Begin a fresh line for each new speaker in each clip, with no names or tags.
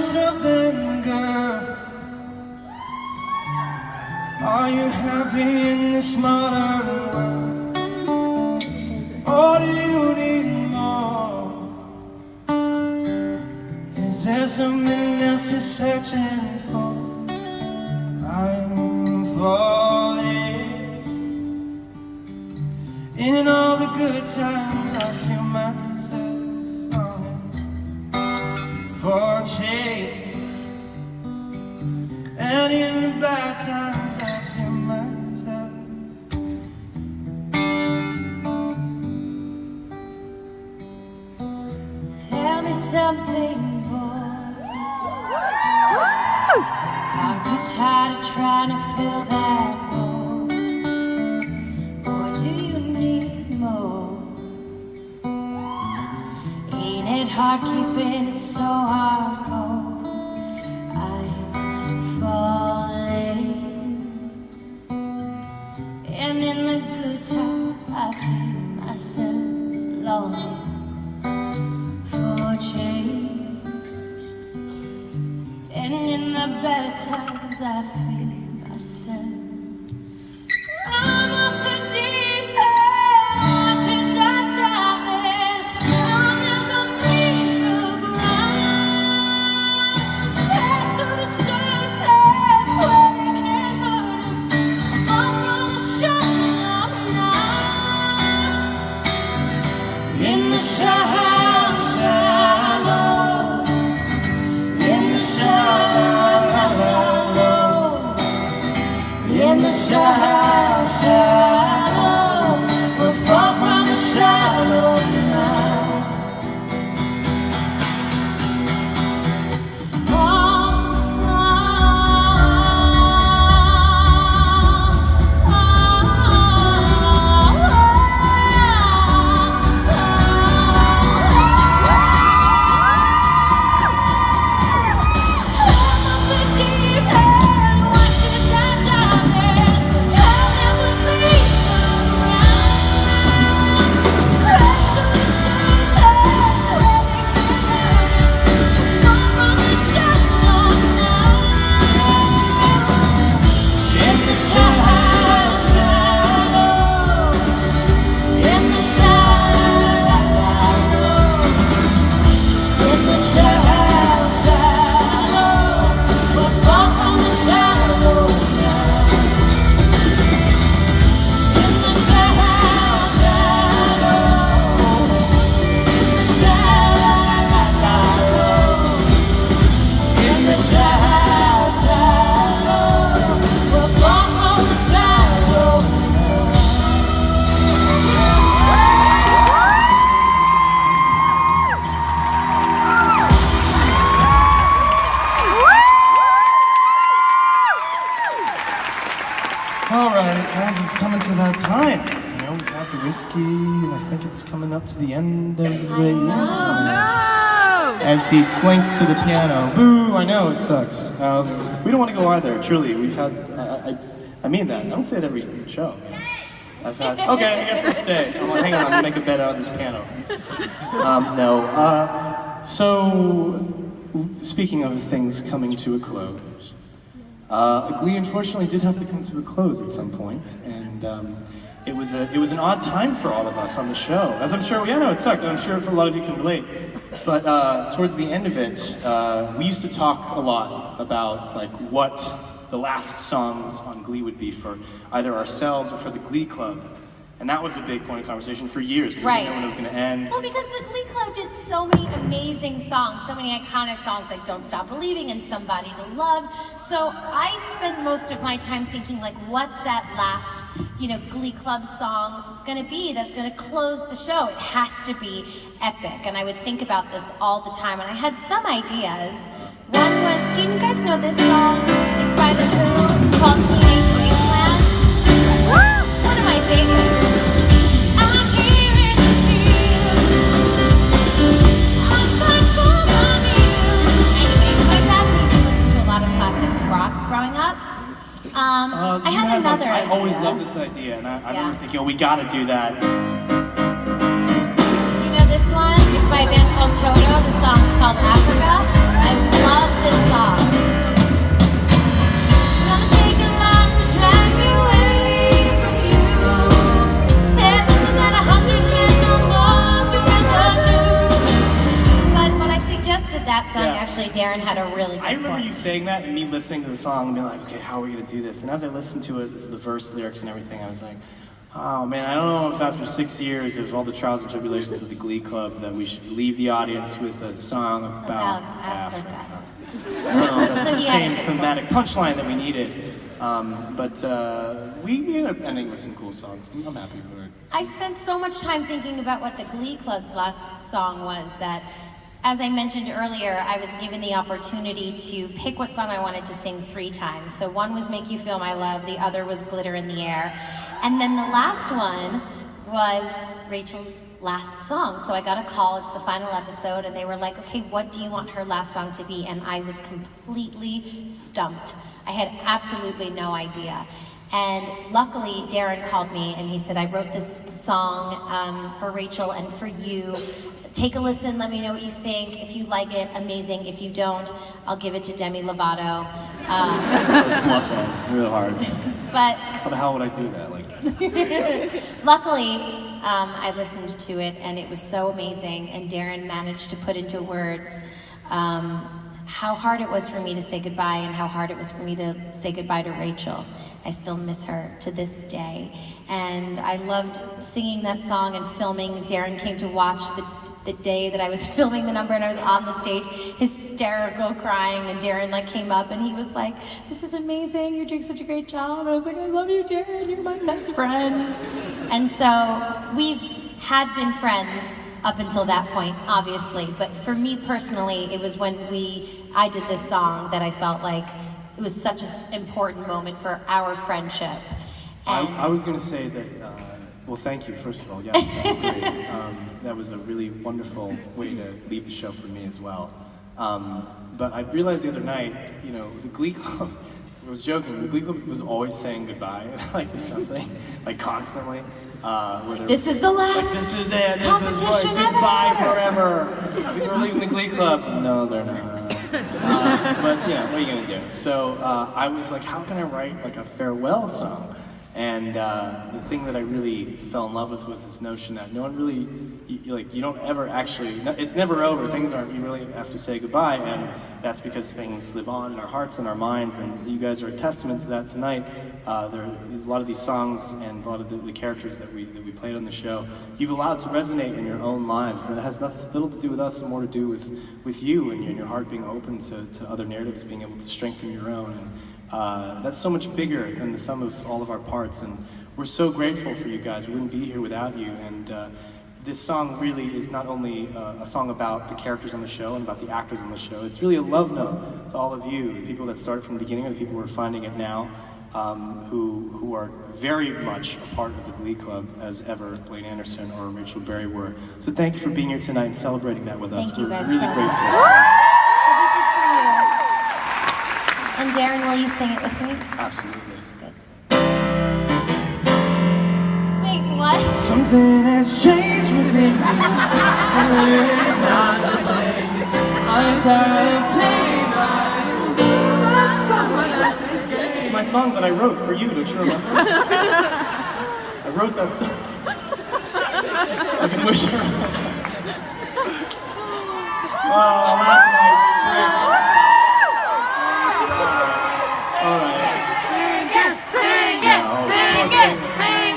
something, girl. Are you happy in this modern world? Or do you need more? Is there something else you're searching for? I'm falling. In all the good times I feel myself longing for change, and in the bad times I feel myself.
Tell me something, boy. Are you tired of trying to fill that hole? Or do you need more? Ain't it hard keeping it so hardcore? I'm falling. And in the good times I feel myself longing for change, and in the bad times I feel myself. I'm off the deep end, watch as I dive in. I'll never meet the ground. Pass through the surface where they can't hurt us. Fall from the shallow now. In the shallow. In the shallow, we're far from the shallow now.
It's coming to that time. You know, we've had the whiskey, and I think it's coming up to the end of the evening. As he slinks to the piano. Boo! I know, it sucks. We don't want to go either, truly. We've had, I mean that. I don't say it every show. I've had, okay, I guess I'll stay. Hang on, I'm gonna make a bed out of this piano. No. So, speaking of things coming to a close, Glee unfortunately did have to come to a close at some point, and it was an odd time for all of us on the show. As I'm sure, yeah, no, it sucked, and I'm sure for a lot of you can relate. But towards the end of it, we used to talk a lot about like what the last songs on Glee would be for either ourselves or for the Glee Club. And that was a big point of conversation for years, too.
Right.
We didn't know when it was going to end.
Well, because the Glee Club did so many amazing songs, so many iconic songs like Don't Stop Believing and Somebody to Love. So I spend most of my time thinking, like, what's that last, Glee Club song gonna be that's gonna close the show? It has to be epic. And I would think about this all the time. And I had some ideas. One was, do you guys know this song? It's by The Who. It's called Teenage Wasteland. It's one of my favorites. Growing up, I had another idea.
I always love this idea, and I remember thinking, oh, we gotta do that.
Do you know this one? It's by a band called Toto. The song's called Africa. I love this song. It's gonna take a lot to drag me away from you. There's something that 100 men or more can never do. But when I suggested that song, actually, Darren had a really good
I remember
point.
you saying that and me listening to the song and being like, okay, how are we gonna do this? And as I listened to it, the verse lyrics and everything, I was like, oh man, I don't know if after 6 years of all the trials and tribulations of the Glee Club that we should leave the audience with a song about Africa. I don't know, that's
So
the
he had a
same
good
thematic punchline that we needed. But we ended up ending with some cool songs. I'm happy for it.
I spent so much time thinking about what the Glee Club's last song was that, as I mentioned earlier, I was given the opportunity to pick what song I wanted to sing 3 times. So one was Make You Feel My Love, the other was Glitter in the Air. And then the last one was Rachel's last song. So I got a call, it's the final episode, and they were like, okay, what do you want her last song to be? And I was completely stumped. I had absolutely no idea. And luckily, Darren called me and he said, I wrote this song for Rachel and for you. Take a listen, let me know what you think. If you like it, amazing. If you don't, I'll give it to Demi Lovato.
I was bluffing real hard.
But
How the hell would I do that? Like,
luckily, I listened to it and it was so amazing. And Darren managed to put into words how hard it was for me to say goodbye and how hard it was for me to say goodbye to Rachel. I still miss her to this day. And I loved singing that song and filming. Darren came to watch the day that I was filming the number and I was on the stage, hysterical, crying, and Darren came up and he was like, this is amazing, you're doing such a great job. And I was like, I love you, Darren, you're my best friend. And so we've had been friends up until that point, obviously, but for me personally, it was when I did this song that I felt like it was such an important moment for our friendship. And
I was going to say that, well, thank you, first of all. Yeah, that was great. That was a really wonderful way to leave the show for me as well. But I realized the other night, the Glee Club, I was joking, the Glee Club was always saying goodbye, to something, constantly.
This is the last
this is it, this is
competition
goodbye
ever.
forever. We're leaving the Glee Club. No, they're not. But what are you gonna do? So I was like, how can I write a farewell song? And the thing that I really fell in love with was this notion that no one really, you don't ever actually, it's never over. Things aren't, you really have to say goodbye, and that's because things live on in our hearts and our minds, and you guys are a testament to that tonight. There are a lot of these songs and a lot of the characters that we played on the show, you've allowed to resonate in your own lives. That has little to do with us and more to do with you and your heart being open to other narratives, being able to strengthen your own. And that's so much bigger than the sum of all of our parts, and we're so grateful for you guys. We wouldn't be here without you, and this song really is not only a song about the characters on the show and about the actors on the show, it's really a love note to all of you, the people that started from the beginning or the people who are finding it now, who are very much a part of the Glee Club as ever Blaine Anderson or Rachel Berry were. So thank you for being here tonight and celebrating that with us.
Thank you guys
We're really
so
grateful.
much. So this is for you. And Darren, will you sing it with me?
Absolutely.
Wait, what?
Something has changed within me. Something is not the same. I'm tired of playing my games of someone else's game. It's my song that I wrote for you, don't you remember? I wrote that song. I can wish I wrote that song. Oh, last night, all right.
Sing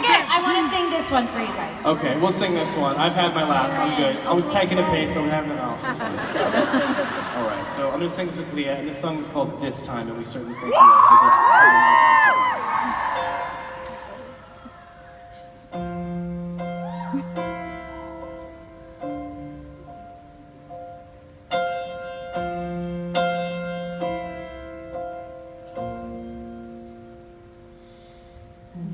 it! I want to sing this one for you guys.
Okay, we'll sing this one. I've had my laugh. I'm good. I was taking a pace, so I'm having it off. It's fine. All right, so I'm going to sing this with Lea, and this song is called This Time, and we certainly thank you all for this time.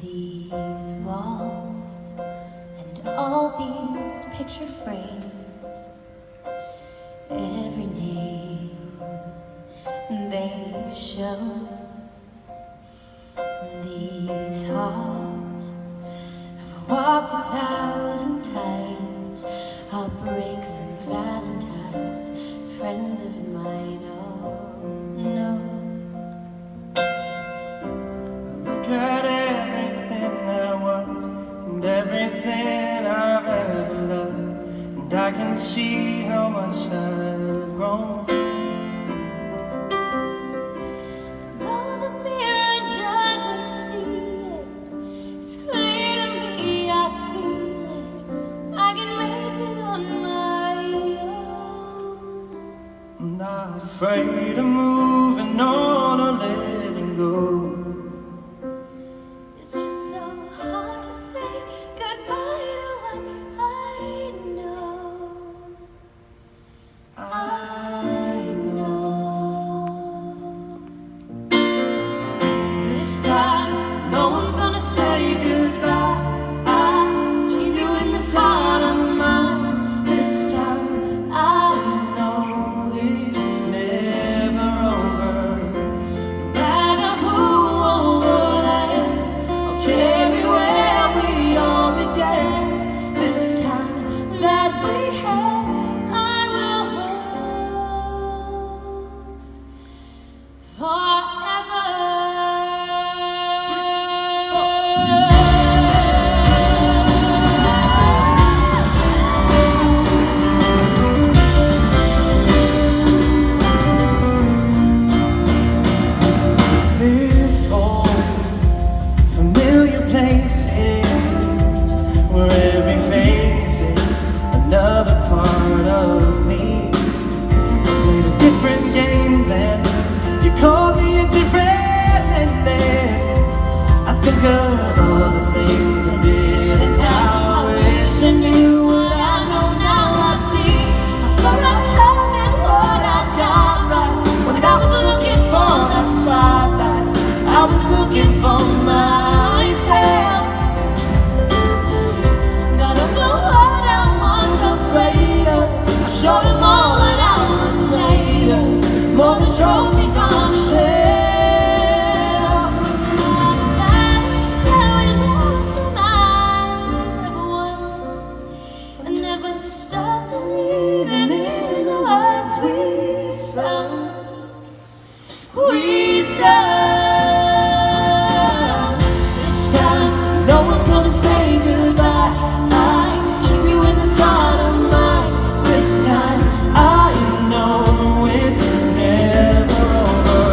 These walls and all these picture frames, every name they show. These halls I've walked 1,000 times, heartbreaks and valentines,
friends of mine. Oh no.
Look at everything I was and everything I've ever loved, and I can see how much I've grown.
Though the mirror doesn't see it, it's clear to me I feel it. I can make it on my own.
I'm not afraid of moving on or letting go.
It's just so hard to say goodbye to what I know. I know. This time, no one's gonna say goodbye. I keep you in this heart of mine. This time, I know it's never over. No matter who or what I am, I'll carry where we all began. This time that we had, I will hold forever.
This old familiar place is where every face is another part of me. I played a different game then, you called me a different man. I think of all the things I did and how I wish I knew what I know now. I see I thought I had what I got right when I was looking for that spotlight. I was looking for myself.
Got over what I was afraid of.
I showed them all that hours later, more than trophies on a shelf.
All the battles that we lost when I never won. I never stopped believing in the words we sung. We sung.
This time, no one's gonna say goodbye. I keep you in this heart of mine. This time, I know it's never over.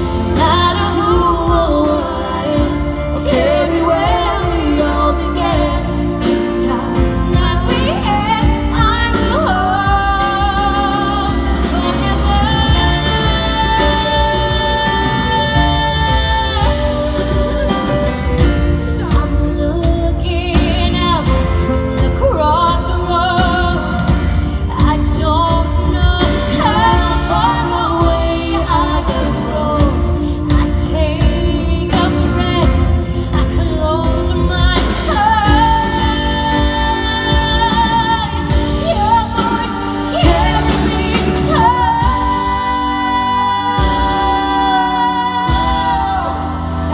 No matter who or what I am,
I'll carry where we all began.
this time that we had, I will hold forever. I'm looking out from the crossroads. I don't know how far away I could roam. I take a breath, I close my eyes. Your voice carry me home.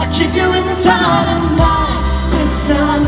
I keep you in this heart of mine. This time,